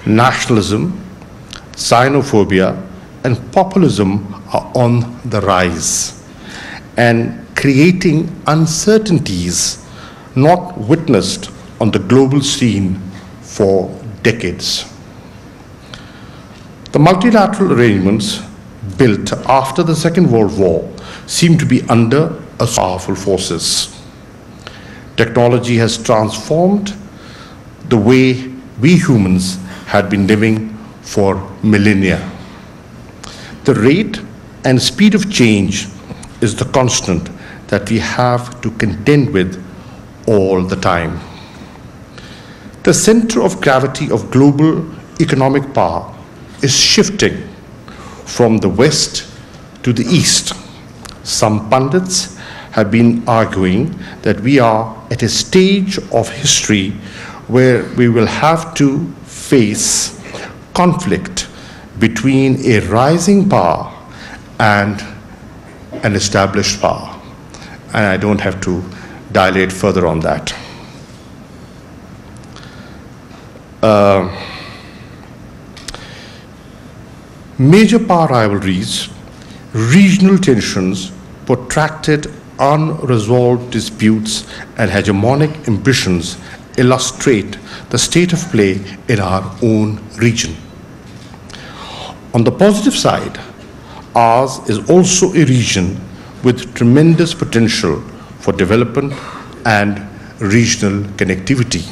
Nationalism, xenophobia, and populism are on the rise and creating uncertainties not witnessed on the global scene for decades. The multilateral arrangements built after the Second World War seem to be under powerful forces. Technology has transformed the way we humans had been living for millennia. The rate and speed of change is the constant that we have to contend with all the time. The center of gravity of global economic power is shifting from the west to the east. Some pundits have been arguing that we are at a stage of history where we will have to face conflict between a rising power and an established power. And I don't have to dilate further on that. Major power rivalries, regional tensions, protracted unresolved disputes, and hegemonic ambitions illustrate the state of play in our own region. On the positive side, ours is also a region with tremendous potential for development and regional connectivity.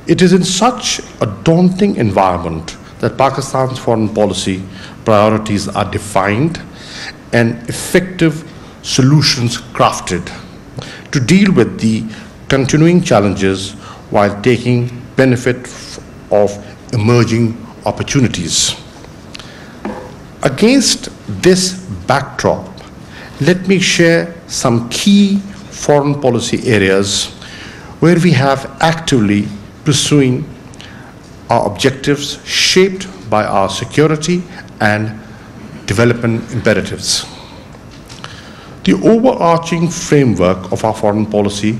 It is in such a daunting environment that Pakistan's foreign policy priorities are defined and effective solutions crafted to deal with the continuing challenges while taking benefit of emerging opportunities. Against this backdrop, let me share some key foreign policy areas where we have actively pursuing our objectives shaped by our security and development imperatives. The overarching framework of our foreign policy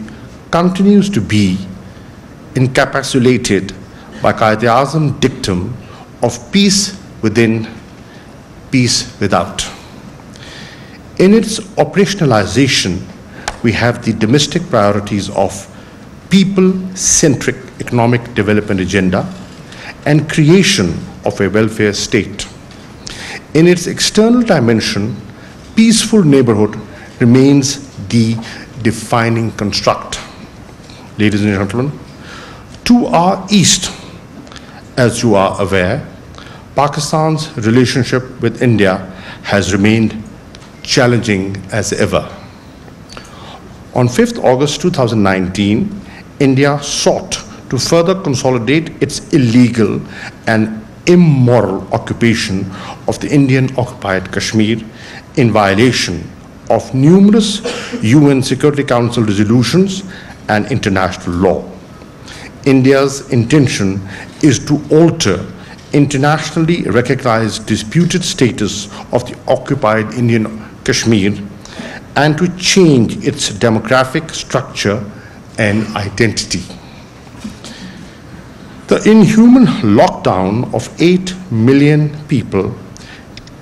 continues to be encapsulated by Quaid-e-Azam dictum of peace within, peace without. In its operationalization, we have the domestic priorities of people-centric economic development agenda and creation of a welfare state. In its external dimension, peaceful neighborhood remains the defining construct. Ladies and gentlemen, to our east, as you are aware, Pakistan's relationship with India has remained challenging as ever. On 5th August 2019, India sought to further consolidate its illegal and immoral occupation of the Indian-occupied Kashmir in violation of numerous UN Security Council resolutions and international law. India's intention is to alter internationally recognized disputed status of the occupied Indian Kashmir and to change its demographic structure and identity. The inhuman lockdown of 8 million people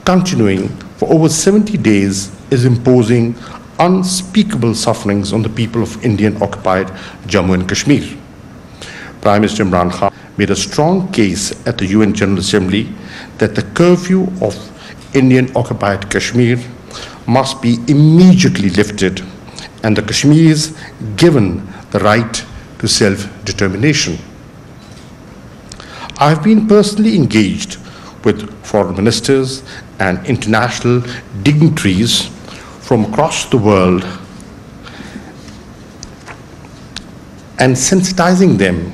continuing for over 70 days is imposing unspeakable sufferings on the people of Indian-occupied Jammu and Kashmir. Prime Minister Imran Khan made a strong case at the UN General Assembly that the curfew of Indian-occupied Kashmir must be immediately lifted and the Kashmiris given the right to self-determination. I have been personally engaged with foreign ministers and international dignitaries from across the world and sensitizing them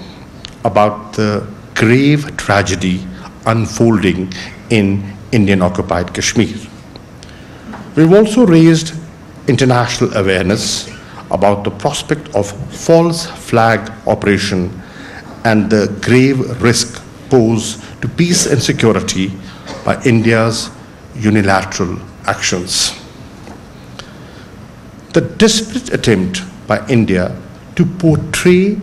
about the grave tragedy unfolding in Indian-occupied Kashmir. We've also raised international awareness about the prospect of false flag operation and the grave risk posed to peace and security by India's unilateral actions. The desperate attempt by India to portray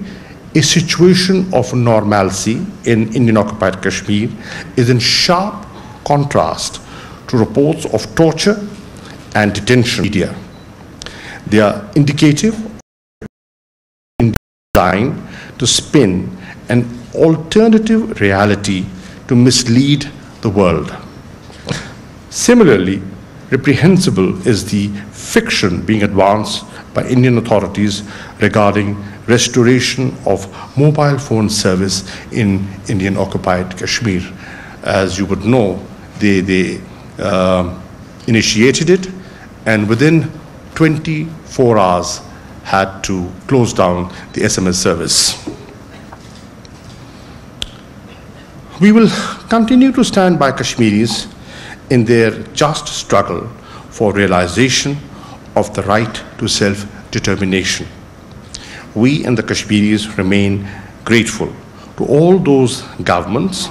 a situation of normalcy in Indian-occupied Kashmir is in sharp contrast to reports of torture and detention media. They are indicative of India designed to spin an alternative reality to mislead the world. Similarly, reprehensible is the fiction being advanced by Indian authorities regarding restoration of mobile phone service in Indian-occupied Kashmir. As you would know, they initiated it, and within 24 hours had to close down the SMS service. We will continue to stand by Kashmiris in their just struggle for realization of the right to self-determination. We and the Kashmiris remain grateful to all those governments,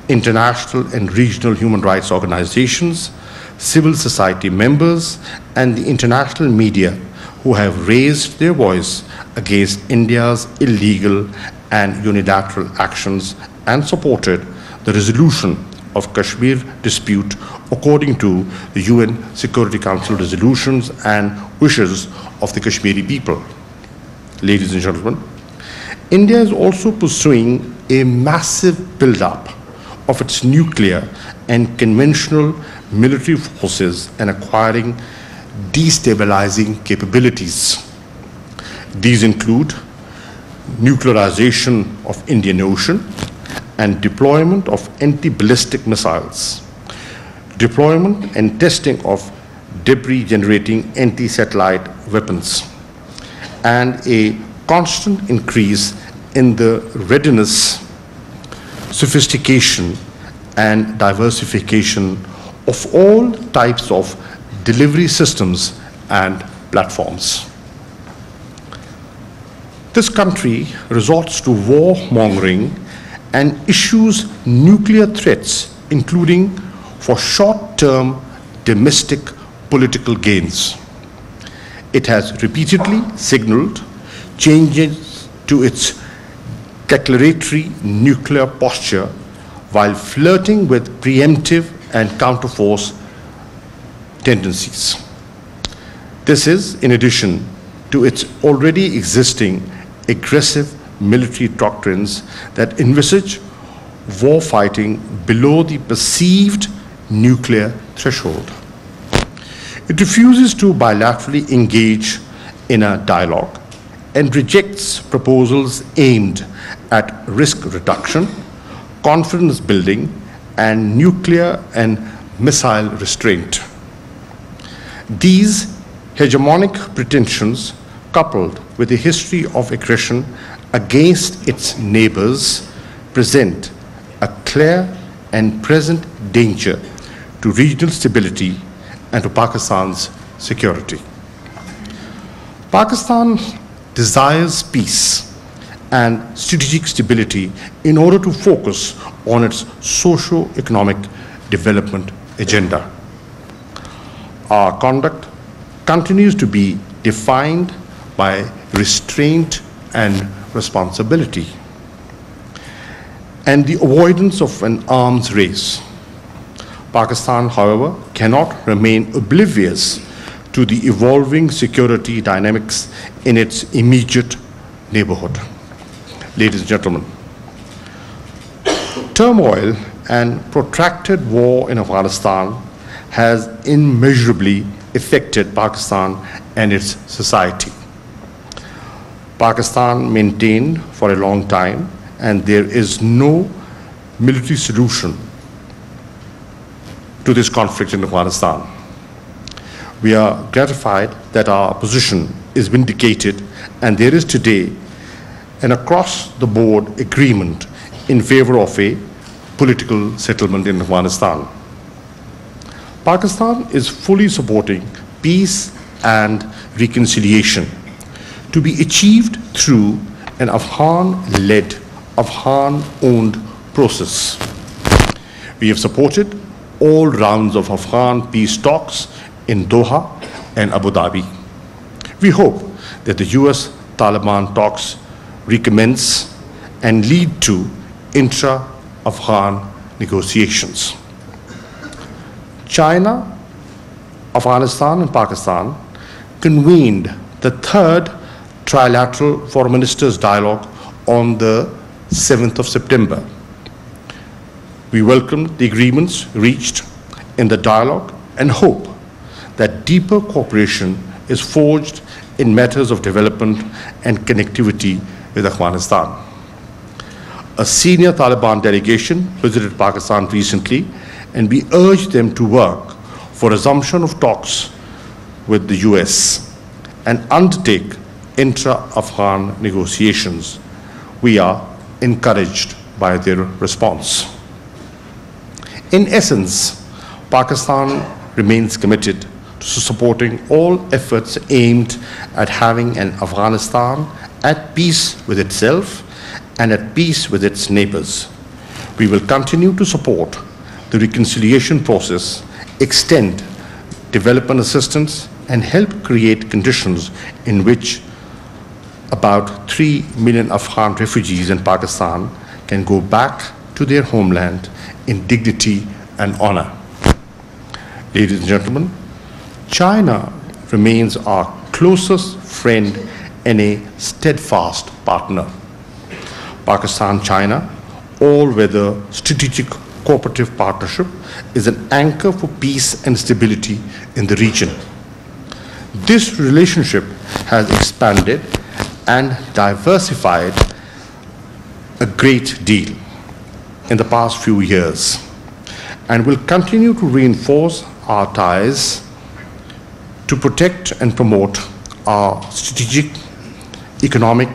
international and regional human rights organizations, civil society members, and the international media who have raised their voice against India's illegal and unilateral actions and supported the resolution of Kashmir dispute according to the UN Security Council resolutions and wishes of the Kashmiri people. Ladies and gentlemen, India is also pursuing a massive build-up of its nuclear and conventional military forces and acquiring destabilizing capabilities. These include nuclearization of Indian Ocean and deployment of anti-ballistic missiles, deployment and testing of debris-generating anti-satellite weapons, and a constant increase in the readiness, sophistication, and diversification of all types of delivery systems and platforms. This country resorts to warmongering and issues nuclear threats, including for short-term domestic political gains. It has repeatedly signaled changes to its declaratory nuclear posture while flirting with preemptive and counterforce tendencies. This is in addition to its already existing aggressive military doctrines that envisage war fighting below the perceived nuclear threshold. It refuses to bilaterally engage in a dialogue and rejects proposals aimed at risk reduction, confidence building, and nuclear and missile restraint. These hegemonic pretensions, coupled with a history of aggression against its neighbors, present a clear and present danger to regional stability and to Pakistan's security. Pakistan desires peace and strategic stability in order to focus on its socio-economic development agenda. Our conduct continues to be defined by restraint and responsibility, and the avoidance of an arms race. Pakistan, however, cannot remain oblivious to the evolving security dynamics in its immediate neighborhood. Ladies and gentlemen, turmoil and protracted war in Afghanistan has immeasurably affected Pakistan and its society. Pakistan maintained for a long time, and there is no military solution to this conflict in Afghanistan. We are gratified that our position is vindicated, and there is today an across-the-board agreement in favor of a political settlement in Afghanistan. Pakistan is fully supporting peace and reconciliation to be achieved through an Afghan-led, Afghan-owned process. We have supported all rounds of Afghan peace talks in Doha and Abu Dhabi. We hope that the US-Taliban talks recommence and lead to intra-Afghan negotiations. China, Afghanistan and Pakistan convened the third trilateral foreign ministers dialogue on the 7th of September. We welcome the agreements reached in the dialogue and hope that deeper cooperation is forged in matters of development and connectivity with Afghanistan. A senior Taliban delegation visited Pakistan recently, and we urge them to work for resumption of talks with the US and undertake intra-Afghan negotiations. We are encouraged by their response. In essence, Pakistan remains committed to supporting all efforts aimed at having an Afghanistan at peace with itself and at peace with its neighbors. We will continue to support the reconciliation process, extend development assistance, and help create conditions in which about 3 million Afghan refugees in Pakistan can go back to their homeland in dignity and honor. Ladies and gentlemen, China remains our closest friend and a steadfast partner. Pakistan-China all-weather strategic cooperative partnership is an anchor for peace and stability in the region. This relationship has expanded and diversified a great deal in the past few years and will continue to reinforce our ties to protect and promote our strategic, economic,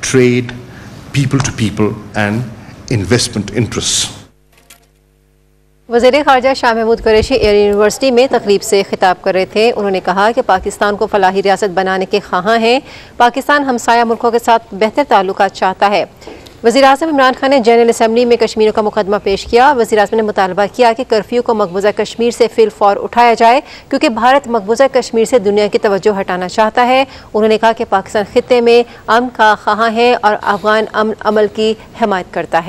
trade, people-to-people and investment interests. वज़ीर ख़ारजा Shah Mahmood Qureshi air university में तकरीब से खिताब कर रहे थे। उन्होंने कहा कि पाकिस्तान को फलाही रियासत बनाने के ख़्वाहां हैं। पाकिस्तान हमसाया मुल्कों के साथ बेहतर ताल्लुकात चाहता है। वज़ीर आज़म इमरान खान ने जनरल असम्बली में कश्मीरियों का मुकदमा पेश किया। वज़ीर आज़म ने मुतालबा किया कि कर्फ्यू को मकबूजा कश्मीर से फिल फौर उठाया जाए, क्योंकि भारत मकबूजा कश्मीर से दुनिया की तवज्जो हटाना चाहता है। उन्होंने कहा कि पाकिस्तान खित्ते में अमन का ख़्वाहां है और अफगान अमन अमल की हिमायत करता है।